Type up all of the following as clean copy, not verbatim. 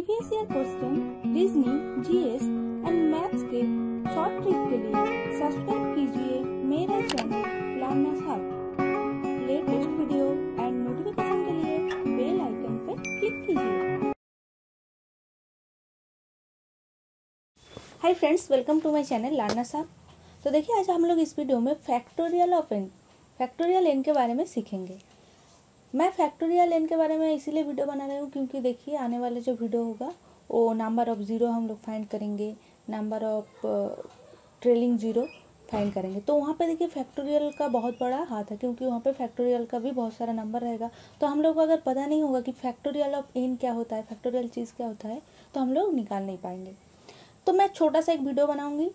Previous year question, reasoning, GS and maths के short trick के लिए सब्सक्राइब कीजिए मेरा channel Learners Hub. Latest video and notification के लिए बेल आइकन पे क्लिक कीजिए। Hi friends, welcome to my channel Learners Hub. तो देखिए, आज हम लोग इस वीडियो में factorial of n, factorial n के बारे में सीखेंगे। मैं फैक्टोरियल एन के बारे में इसीलिए वीडियो बना रही हूँ क्योंकि देखिए, आने वाले जो वीडियो होगा वो नंबर ऑफ़ ज़ीरो हम लोग फाइंड करेंगे, number of trailing zero find करेंगे। तो वहाँ पे देखिए फैक्टोरियल का बहुत बड़ा हाथ है, क्योंकि वहाँ पे फैक्टोरियल का भी बहुत सारा नंबर रहेगा। तो हम लोग को अगर पता नहीं होगा कि फैक्टोरियल ऑफ एन क्या होता है, फैक्टोरियल चीज़ क्या होता है, तो हम लोग निकाल नहीं पाएंगे। तो मैं छोटा सा एक वीडियो बनाऊँगी,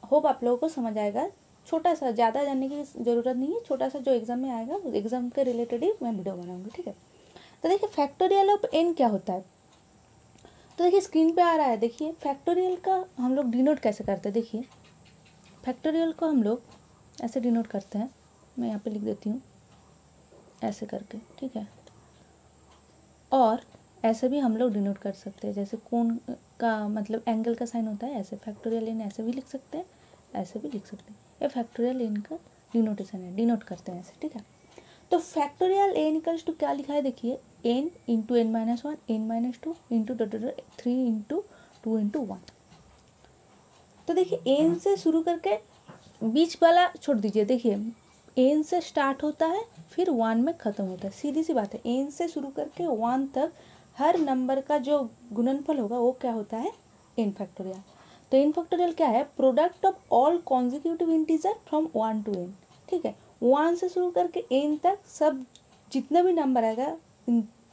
होप आप लोगों को समझ आएगा। छोटा सा, ज़्यादा जानने की ज़रूरत नहीं है, छोटा सा जो एग्ज़ाम में आएगा उस एग्ज़ाम के रिलेटेड ही मैं वीडियो बनाऊंगी, ठीक है। तो देखिए फैक्टोरियल ऑफ एन क्या होता है। तो देखिए स्क्रीन पे आ रहा है, देखिए फैक्टोरियल का हम लोग डिनोट कैसे करते हैं। देखिए फैक्टोरियल को हम लोग ऐसे डिनोट करते हैं, मैं यहाँ पे लिख देती हूँ ऐसे करके, ठीक है। और ऐसे भी हम लोग डिनोट कर सकते हैं, जैसे कोण का मतलब एंगल का साइन होता है, ऐसे फैक्टोरियल एन ऐसे भी लिख सकते हैं, ऐसे भी लिख सकते हैं। ये फैक्टोरियल एन का डिनोटेशन है, डिनोट करते हैं ऐसे, ठीक है। तो फैक्टोरियल एन इक्वल्स टू क्या लिखा है, देखिए n into n minus one, n minus two into three into two into one. तो देखिए एन से शुरू करके बीच वाला छोड़ दीजिए। देखिए एन से स्टार्ट होता है फिर वन में ख़त्म होता है, सीधी सी बात है। एन से शुरू करके वन तक हर नंबर का जो गुणनफल होगा वो क्या होता है, एन फैक्टोरियल। तो एन फैक्टोरियल क्या है, product of all consecutive integer from one to n, ठीक है। वन से शुरू करके एन तक सब जितना भी नंबर आएगा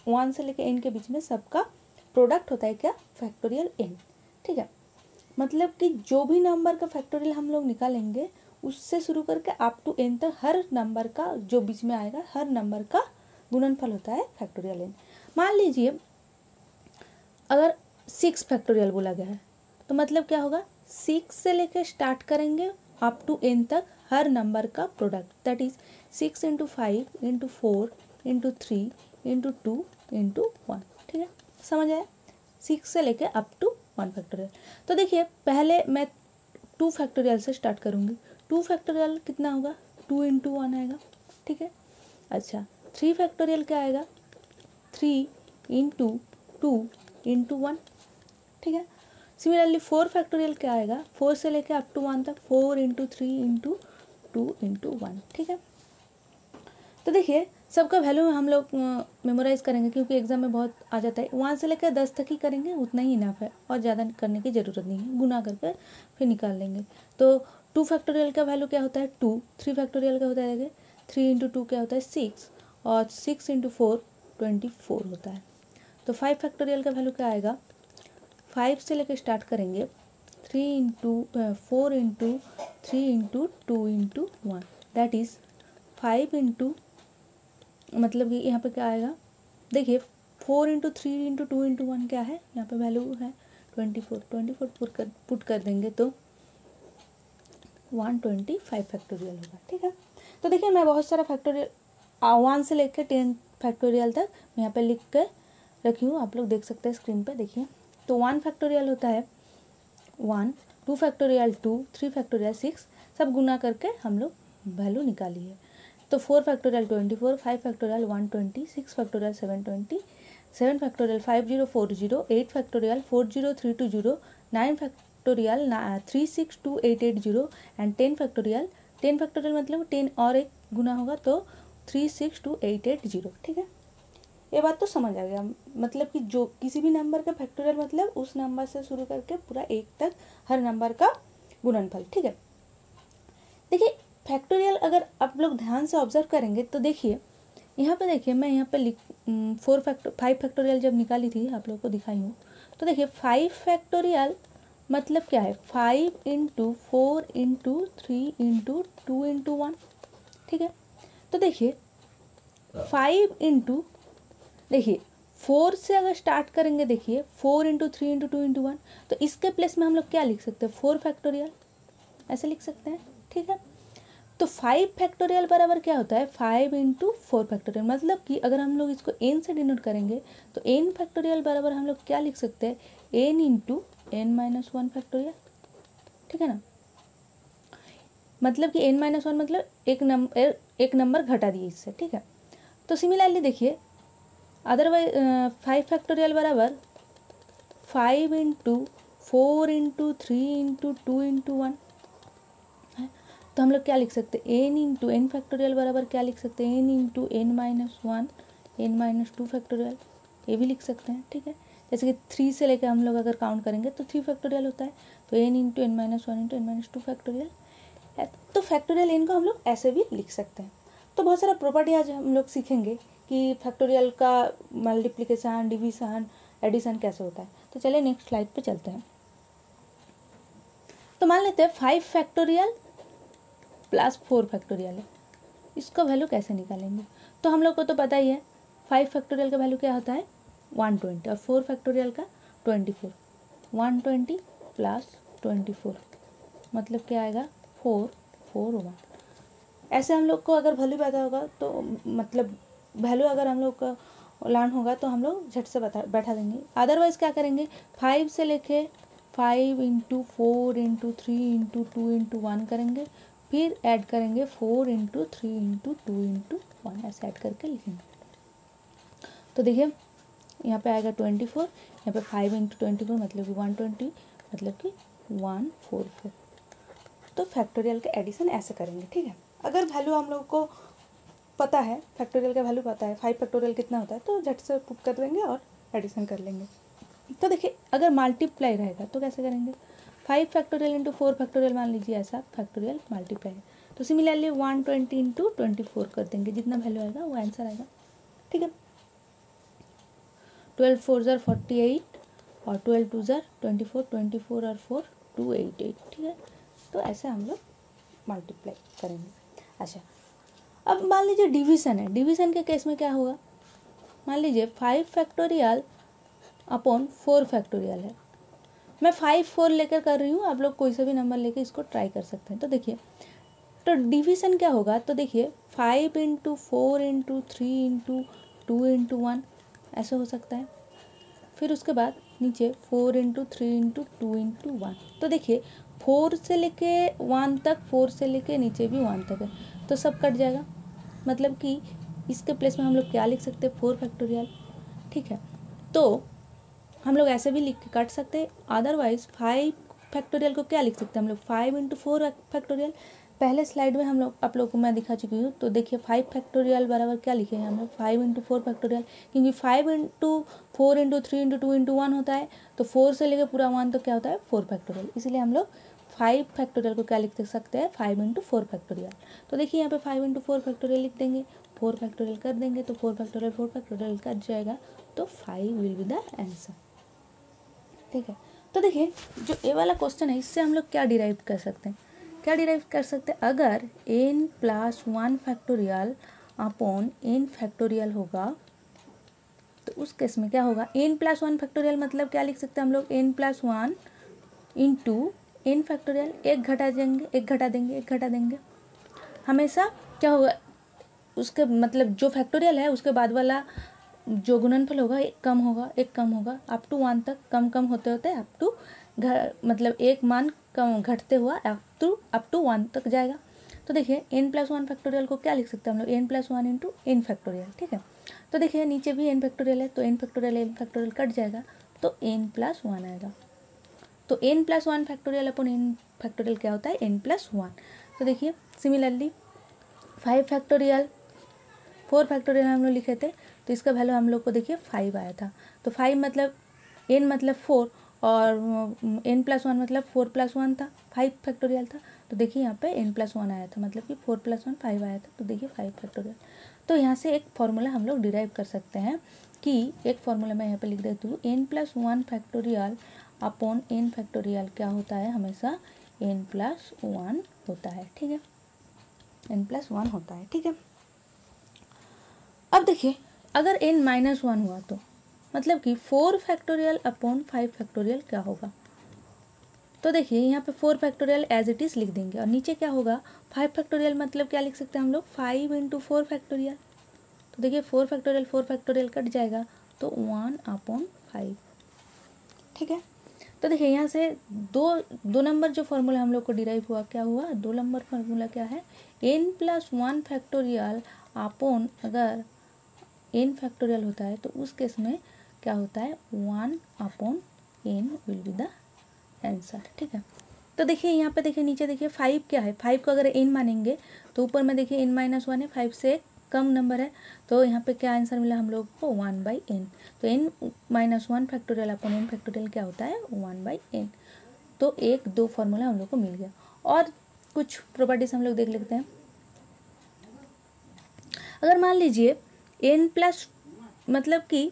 वन से लेकर एन के बीच में सबका प्रोडक्ट होता है क्या, फैक्टोरियल एन, ठीक है। मतलब कि जो भी नंबर का फैक्टोरियल हम लोग निकालेंगे उससे शुरू करके अप टू एन तक हर नंबर का जो बीच में आएगा हर नंबर का गुणनफल होता है फैक्टोरियल एन। मान लीजिए अगर 6 फैक्टोरियल बोला गया है, तो मतलब क्या होगा, 6 से लेकर स्टार्ट करेंगे अप टू एन तक हर नंबर का product, that is 6 into 5 into 4 into 3 into 2 into 1, ठीक है, समझ आया। 6 से लेके अप टू 1 फैक्टोरियल। तो देखिए पहले मैं 2 फैक्टोरियल से स्टार्ट करूँगी। 2 फैक्टोरियल कितना होगा, 2 इंटू 1 आएगा, ठीक है। अच्छा 3 फैक्टोरियल क्या आएगा, 3 इंटू 2 इंटू 1, ठीक है। सिमिलरली 4 फैक्टोरियल क्या आएगा, 4 से लेके अप टू 1 तक 4 इंटू 3 इंटू 2 इंटू 1, ठीक है। तो देखिए सबका वैल्यू हम लोग मेमोराइज करेंगे क्योंकि एग्जाम में बहुत आ जाता है। 1 से लेकर 10 तक ही करेंगे, उतना ही इनफ है और ज़्यादा करने की ज़रूरत नहीं है, गुना करके फिर निकाल लेंगे। तो 2 फैक्टोरियल का वैल्यू क्या होता है 2, 3 फैक्टोरियल का होता है 3 इंटू 2 क्या होता है 6, और 6 इंटू 4 24 होता है। तो 5 फैक्टोरियल का वैल्यू क्या आएगा, 5 से लेकर स्टार्ट करेंगे 3 into 4 into 3 into 2 into 1, that is 5 into मतलब कि यहाँ पे क्या आएगा, देखिए 4 इंटू 3 इंटू 2 इंटू 1 क्या है, यहाँ पे वैल्यू है 24 पुट कर देंगे तो 125 फैक्टोरियल होगा, ठीक है। तो देखिए मैं बहुत सारा फैक्टोरियल 1 से लेकर 10 फैक्टोरियल तक मैं यहाँ पे लिख कर रखी हूँ, आप लोग देख सकते हैं स्क्रीन पे। देखिए तो 1 फैक्टोरियल होता है 1, 2 फैक्टोरियल 2, 3 फैक्टोरियल 6, सब गुना करके हम लोग वैल्यू निकाली है। तो 4 factorial 24, 5 factorial 120, 6 factorial 720, 7 factorial 5040, 8 factorial 40320, 9 factorial 362880 and 10 factorial, 10 factorial मतलब 10 और एक गुना होगा तो 362880, ठीक है। ये बात तो समझ आ गया, मतलब कि जो किसी भी नंबर का फैक्टोरियल मतलब उस नंबर से शुरू करके पूरा 1 तक हर नंबर का गुणनफल, ठीक है। देखिए फैक्टोरियल अगर आप लोग ध्यान से ऑब्जर्व करेंगे तो देखिए यहाँ पे, देखिए मैं यहाँ पे 5 फैक्टोरियल जब निकाली थी आप लोगों को दिखाई हूँ, तो देखिए 5 फैक्टोरियल मतलब क्या है 5 इंटू 4 इंटू 3 इंटू 2 इंटू 1, ठीक है। तो देखिए 5 इंटू, देखिए 4 से अगर स्टार्ट करेंगे, देखिए 4 इंटू 3 इंटू 2 इंटू 1, तो इसके प्लेस में हम लोग क्या लिख सकते हैं 4 फैक्टोरियल ऐसे लिख सकते हैं, ठीक है। तो 5 फैक्टोरियल बराबर क्या होता है 5 इंटू 4 फैक्टोरियल। मतलब कि अगर हम लोग इसको n से डिनोट करेंगे तो n फैक्टोरियल बराबर हम लोग क्या लिख सकते हैं n इंटू n-1 फैक्टोरियल, ठीक है ना। मतलब कि n-1 मतलब एक नंबर घटा दिए इससे, ठीक है। तो सिमिलरली देखिए अदरवाइज 5 फैक्टोरियल बराबर 5 इंटू 4 इंटू 3 इंटू 2 इंटू 1 है। तो हम लोग क्या लिख सकते हैं n इंटू n फैक्टोरियल बराबर क्या लिख सकते हैं n into n-1 n-2 factorial, ये भी लिख सकते हैं, ठीक है। जैसे कि 3 से लेकर हम लोग अगर काउंट करेंगे तो 3 फैक्टोरियल होता है, तो n into n-1 into n-2 factorial है। तो फैक्टोरियल n को हम लोग ऐसे भी लिख सकते हैं। तो बहुत सारा प्रॉपर्टी आज हम लोग सीखेंगे कि फैक्टोरियल का मल्टीप्लिकेशन, डिवीजन, एडिशन कैसे होता है। तो चलिए नेक्स्ट स्लाइड पे चलते हैं। तो मान लेते हैं 5 फैक्टोरियल प्लस 4 फैक्टोरियल है, इसका वैल्यू कैसे निकालेंगे। तो हम लोग को तो पता ही है 5 फैक्टोरियल का वैल्यू क्या होता है 120 और 4 फैक्टोरियल का 24। 120 प्लस 24 मतलब क्या आएगा 441। ऐसे हम लोग को अगर वैल्यू पता होगा तो मतलब वैल्यू अगर हम लोग का लर्न होगा तो हम लोग झट से बैठा देंगे। अदरवाइज क्या करेंगे 5 से लेके 5 इंटू 4 इंटू 3 इंटू 2 इंटू 1 करेंगे, फिर ऐड करेंगे 4 इंटू 3 इंटू 2 इंटू 1, ऐसे ऐड करके लिखेंगे। तो देखिए यहाँ पे आएगा 24, यहाँ पे 5 इंटू 24 मतलब कि 120 मतलब कि 144। तो फैक्टोरियल का एडिशन ऐसे करेंगे, ठीक है। अगर वैल्यू हम लोग को पता है, फैक्टोरियल का वैल्यू पता है 5 फैक्टोरियल कितना होता है, तो झट से पुट कर देंगे और एडिशन कर लेंगे। तो देखिए अगर मल्टीप्लाई रहेगा तो कैसे करेंगे 5 फैक्टोरियल इंटू 4 फैक्टोरियल, मान लीजिए ऐसा फैक्टोरियल मल्टीप्लाई है तो सिमिलरली 120 इंटू 24 कर देंगे, जितना वैल्यू आएगा वो आंसर आएगा, ठीक है। 12 4 ज़र 48 और 12 2 ज़र 24, 24 और 4 288, ठीक है। तो ऐसे हम लोग मल्टीप्लाई करेंगे। अच्छा अब मान लीजिए डिवीज़न है, डिवीज़न के केस में क्या होगा, मान लीजिए 5 फैक्टोरियल अपॉन 4 फैक्टोरियल है। मैं 5 4 लेकर कर रही हूँ, आप लोग कोई सा भी नंबर लेकर इसको ट्राई कर सकते हैं। तो देखिए तो डिवीज़न क्या होगा, तो देखिए 5 इंटू 4 इंटू 3 इंटू 2 इंटू 1 ऐसे हो सकता है। फिर उसके बाद नीचे 4 इंटू 3 इंटू 2 इंटू 1। तो देखिए 4 से लेके 1 तक, 4 से लेके नीचे भी 1 तक है, तो सब कट जाएगा। मतलब कि इसके प्लेस में हम लोग क्या लिख सकते हैं 4 फैक्टोरियल, ठीक है। तो हम लोग ऐसे भी लिख के काट सकते हैं। अदरवाइज 5 फैक्टोरियल को क्या लिख सकते हैं हम लोग 5 इंटू 4 फैक्टोरियल। पहले स्लाइड में हम लोग आप लोग को मैं दिखा चुकी हूँ। तो देखिए 5 फैक्टोरियल बराबर क्या लिखे हैं हम लोग 5 इंटू 4 फैक्टोरियल, क्योंकि 5 इंटू 4 इंटू 3 इंटू 2 इंटू 1 होता है, तो 4 से लेकर पूरा 1 तो क्या होता है 4 फैक्टोरियल। इसलिए हम लोग 5 फैक्टोरियल को क्या लिख सकते हैं 5 इंटू 4 फैक्टोरियल। तो देखिए यहाँ पे 5 इंटू 4 फैक्टोरियल लिख देंगे, 4 फैक्टोरियल कर देंगे तो 4 फैक्टोरियल कट जाएगा, तो 5 विल बी द आंसर, ठीक है। तो देखिए जो ए वाला क्वेश्चन है इससे हम लोग क्या डिराइव कर सकते हैं, क्या डिराइव कर सकते हैं, अगर n plus 1 factorial upon n factorial होगा तो उस केस में क्या होगा n प्लस 1 फैक्टोरियल मतलब क्या लिख सकते हैं हम लोग n plus 1 into n factorial, एक घटा देंगे हमेशा क्या होगा उसके मतलब जो फैक्टोरियल है उसके बाद वाला जो गुणनफल होगा एक कम होगा अप टू 1 तक, कम होते अप टू मतलब एक मान कम घटते हुआ अप टू 1 तक जाएगा। तो देखिए n प्लस 1 फैक्टोरियल को क्या लिख सकते हैं हम लोग n plus 1 into n factorial, ठीक है। तो देखिए नीचे भी n फैक्टोरियल है तो n फैक्टोरियल कट जाएगा तो n प्लस 1 आएगा। तो n plus 1 factorial upon n factorial क्या होता है n प्लस 1। तो देखिए सिमिलरली 5 फैक्टोरियल 4 फैक्टोरियल हम लोग लिखे थे तो इसका वैल्यू हम लोग को देखिए 5 आया था। तो 5 मतलब n मतलब 4 और n प्लस 1 मतलब 4 प्लस 1 था, 5 फैक्टोरियल था। तो देखिए यहाँ पे n प्लस 1 आया था मतलब कि 4 प्लस 1 5 आया था, तो देखिए 5 फैक्टोरियल। तो यहाँ से एक फॉर्मूला हम लोग डिराइव कर सकते हैं कि एक फॉर्मूला मैं यहाँ पे लिख देती हूँ n plus 1 factorial upon n factorial क्या होता है हमेशा n प्लस 1 होता है, ठीक है, n प्लस 1 होता है, ठीक है। अब देखिए अगर n माइनस 1 हुआ तो मतलब कि 4 फैक्टोरियल अपॉन 5 फैक्टोरियल क्या होगा, तो देखिए यहाँ पे 4 फैक्टोरियल एज इट इज़ लिख देंगे और नीचे क्या होगा 5 फैक्टोरियल, मतलब क्या लिख सकते हैं हम लोग 5 इंटू 4 फैक्टोरियल। तो देखिए 4 फैक्टोरियल कट जाएगा तो 1/5। ठीक है, तो देखिए यहाँ से दो नंबर जो फॉर्मूला हम लोग को डिराइव हुआ, क्या हुआ, 2 नंबर फॉर्मूला क्या है, n+1 फैक्टोरियल अपॉन, अगर n फैक्टोरियल होता है तो उस केस में क्या होता है 1/n will be the answer. ठीक है, तो देखिए यहाँ पे देखिए नीचे देखिए 5 क्या है, 5 को अगर n मानेंगे तो ऊपर में देखिए n-1 है, 5 से कम नंबर है, तो यहाँ पे क्या आंसर मिला हम लोग को 1/n। तो n-1 factorial upon n factorial क्या होता है 1/n। तो 1-2 फॉर्मूला हम लोग को मिल गया। और कुछ प्रॉपर्टीज हम लोग देख लेते हैं। अगर मान लीजिए n प्लस, मतलब कि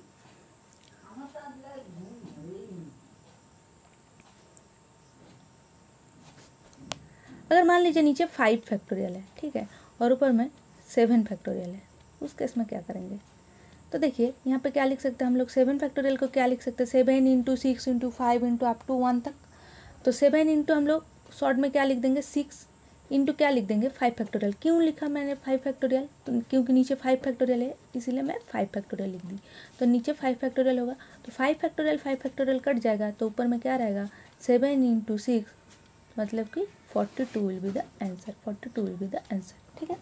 अगर मान लीजिए नीचे 5 फैक्टोरियल है, ठीक है, और ऊपर में 7 फैक्टोरियल है, उस केस में क्या करेंगे। तो देखिए यहाँ पे क्या लिख सकते हैं हम लोग, 7 फैक्टोरियल को क्या लिख सकते हैं, 7 into 6 into 5 into up to 1 तक। तो 7 इंटू हम लोग शॉर्ट में क्या लिख देंगे 6 इंटू क्या लिख देंगे 5 फैक्टोरियल। क्यों लिखा मैंने 5 फैक्टोरियल, तो क्योंकि नीचे 5 फैक्टोरियल है इसीलिए मैं 5 फैक्टोरियल लिख दी। तो नीचे 5 फैक्टोरियल होगा, तो 5 फैक्टोरियल कट जाएगा, तो ऊपर में क्या रहेगा 7 इंटू 6, मतलब कि 42 will be the answer, 42 will be the answer. ठीक है,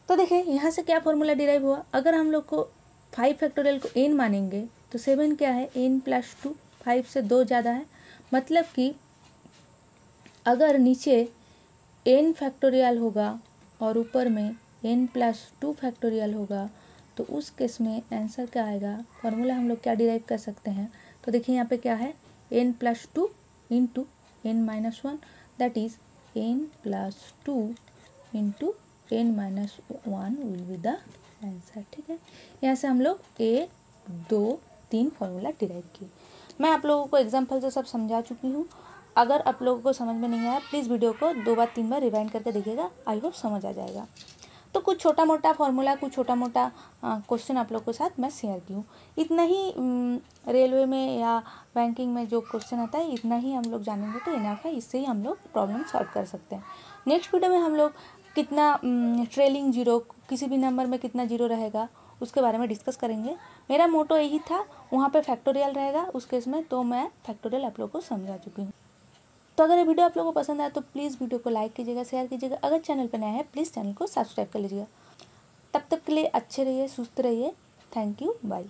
तो देखिए यहाँ से क्या फॉर्मूला डिराइव हुआ, अगर हम लोग को 5 फैक्टोरियल को n मानेंगे तो 7 क्या है n+2, 5 से 2 ज़्यादा है, मतलब कि अगर नीचे n फैक्टोरियल होगा और ऊपर में n+2 फैक्टोरियल होगा तो उस केस में आंसर क्या आएगा, फॉर्मूला हम लोग क्या डिराइव कर सकते हैं। तो देखिए यहाँ पे क्या है n+2 into n-1, that is n+2 into n-1 will be the answer. ठीक है, यहाँ से हम लोग 1, 2, 3 फॉर्मूला डिराइव किए। मैं आप लोगों को एग्जाम्पल से सब समझा चुकी हूँ। अगर आप लोगों को समझ में नहीं आया प्लीज़ वीडियो को 2 बार 3 बार रिवाइंड करके देखिएगा, आई होप समझ आ जाएगा। तो कुछ छोटा मोटा फॉर्मूला, कुछ छोटा मोटा क्वेश्चन आप लोगों के साथ मैं शेयर की हूँ। इतना ही रेलवे में या बैंकिंग में जो क्वेश्चन आता है इतना ही हम लोग जानेंगे तो इनफ है, इससे ही हम लोग प्रॉब्लम सॉल्व कर सकते हैं। नेक्स्ट वीडियो में हम लोग कितना ट्रेलिंग जीरो, किसी भी नंबर में कितना जीरो रहेगा उसके बारे में डिस्कस करेंगे। मेरा मोटो यही था, वहाँ पे फैक्टोरियल रहेगा उस केस में, तो मैं फैक्टोरियल आप लोगों को समझा चुकी हूँ। तो अगर ये वीडियो आप लोगों को पसंद आया तो प्लीज़ वीडियो को लाइक कीजिएगा, शेयर कीजिएगा। अगर चैनल पर नया है प्लीज़ चैनल को सब्सक्राइब कर लीजिएगा। तब तक के लिए अच्छे रहिए, सुस्त रहिए। Thank you, bye.